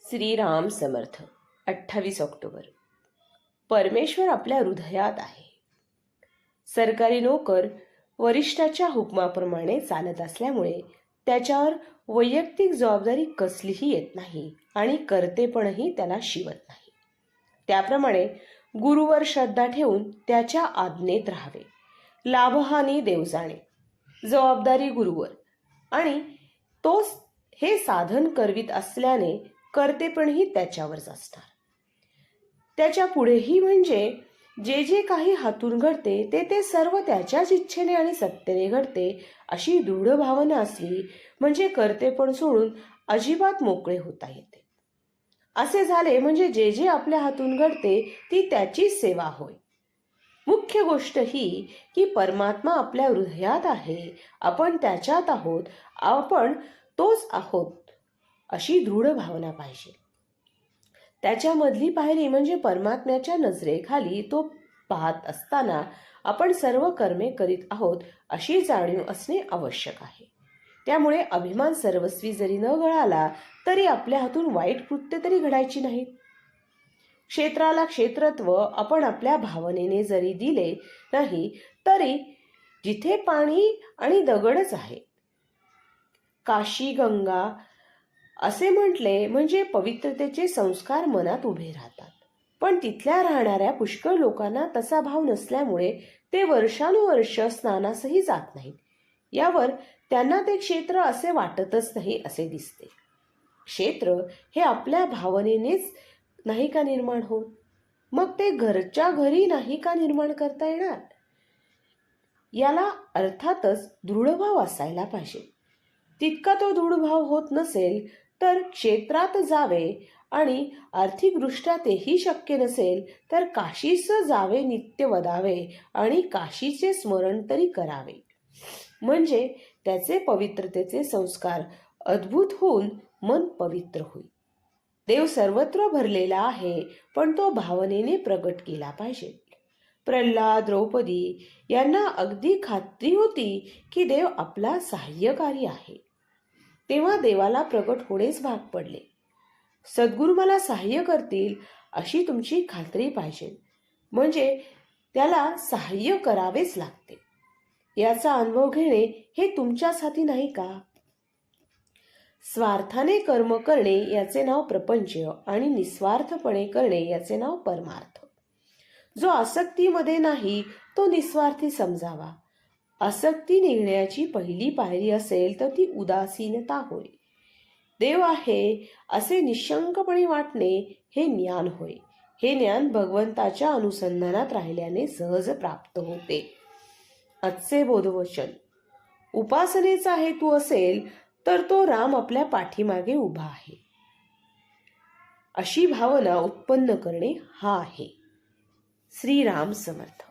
Shriram Samarth. 28 October. परमेश्वर आपल्या हृदयात आहे. सरकारी नोकर वरिष्ठाच्या हुकमाप्रमाणे चालत असल्यामुळे त्याच्यावर वैयक्तिक जबाबदारी कसलीही येत नाही आणि कर्तेपणही त्याला शिवत नाही. त्याप्रमाणे गुरुवर श्रद्धा ठेवून त्याच्या आज्ञेत राहावे. लाभहानी देव जाणे. जबाबदारी गुरुवर आणि तोच हे साधन करवीत असल्याने कर्तेपणही त्याच्यावरच असणार. त्याच्या पुढेही म्हणजे जे जे काही हातून घडते ते सर्व त्याच्याच इच्छेने आणि सत्तेने घडते अशी दृढ भावना असली म्हणजे कर्तेपण सोडून अजिबात मोकळे होता येते. असे झाले म्हणजे जे जे आपल्या हातून घडते ती त्याचीच सेवा होय. मुख्य गोष्ट ही की परमात्मा आपल्या हृदयात आहे, आपण त्याच्यात आहोत, आपण तोच आहोत अशी दृढ भावना पाहिजे. त्याच्यामधली पायरी म्हणजे परमात्म्याच्या नजरेखाली तो पाहत असताना आपण सर्व कर्मे करीत आहोत अशी जाणीव असणे आवश्यक आहे. त्यामुळे अभिमान सर्वस्वी जरी न गळाला तरी आपल्या हातून वाईट कृत्य तरी घडायची नाहीत. क्षेत्राला क्षेत्रत्व आपण आपल्या भावनेने जरी दिले नाही तरी जिथे पाणी आणि दगडच आहे. काशी गंगा असे म्हटले म्हणजे पवित्रतेचे संस्कार मनात उभे राहतात. पण तिथल्या राहणाऱ्या पुष्कळ लोकांना तसा भाव नसल्यामुळे ते वर्षानुवर्ष स्नानासही जात नाहीत. यावर त्यांना ते क्षेत्र असे वाटतच नाही असे दिसते. क्षेत्र हे आपल्या भावनेनेच नाही का निर्माण होत, मग ते घरच्या घरी नाही का निर्माण करता येणार. याला अर्थातच दृढभाव असायला पाहिजे. तितका तो दृढभाव होत नसेल तर क्षेत्रात जावे आणि आर्थिकदृष्ट्या तेही शक्य नसेल तर काशीस जावे, नित्य वदावे आणि काशीचे स्मरण तरी करावे. म्हणजे त्याचे पवित्रतेचे संस्कार अद्भुत होऊन मन पवित्र होईल. देव सर्वत्र भरलेला आहे पण तो भावनेने प्रगट केला पाहिजे. प्रल्हाद, द्रौपदी यांना अगदी खात्री होती की देव आपला सहाय्यकारी आहे. तेव्हा देवाला प्रगट होणेच भाग पडले. सद्गुरू मला सहाय्य करतील अशी तुमची खात्री पाहिजे, म्हणजे त्याला सहाय्य करावेच लागते. याचा अनुभव घेणे हे तुमच्याच हाती नाही का. स्वार्थाने कर्म करणे याचे नाव प्रपंच आणि निस्वार्थपणे करणे याचे नाव परमार्थ. जो आसक्तीमध्ये नाही तो निस्वार्थी समजावा. आसक्ती निघण्याची पहिली पायरी असेल तर ती उदासीनता होय. देव आहे असे निशंकपणे वाटणे हे ज्ञान होय. हे ज्ञान भगवंताच्या अनुसंधानात राहिल्याने सहज प्राप्त होते. आजचे बोधवचन. उपासनेचा हेतू असेल तर तो राम आपल्या पाठीमागे उभा आहे अशी भावना उत्पन्न करणे हा आहे. श्रीराम समर्थ.